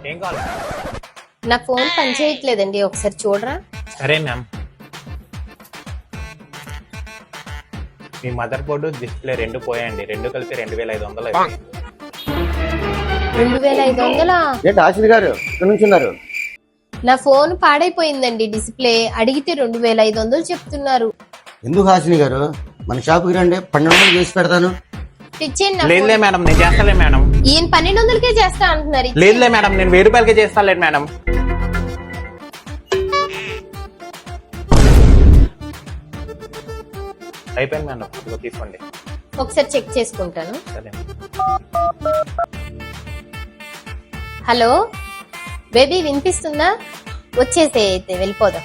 ఏం కావాలి? నా ఫోన్ పని చేయట్లేదండి, ఒకసారి చూడరా. సరే మ్యామ్. మీ మదర్ బోర్డు డిస్ప్లే రెండు పోయండి, రెండు కలిపి 2500 అయిపోయింది. 2500? ఏంటి ఆశిష్ గారు ఇక్కడ నుంచి ఉన్నారు? నా ఫోన్ పాడైపోయిందండి, డిస్ప్లే అడిగితే 2500 చెప్తున్నారు. ఎందుకు ఆశిష్ గారు మన షాపుకి రండి, 1200 చేసి పెడతాను. ఇచ్చేయండి నా లేదులే ఫోన్. మేడం, నేను చేస్తాలే మేడం. ఈయన 1200కే చేస్తా అంటున్నారు. లేదులే మేడం, నేను 1000 రూపాయలకే చేస్తాలే మేడం. అయిపోయింది మేడం, ఇదిగో తీసుకోండి. ఒకసారి చెక్ చేసుకుంటాను. సరే. హలో బేబీ, వినిపిస్తుందా? వచ్చేసే, అయితే వెళ్ళిపోదాం.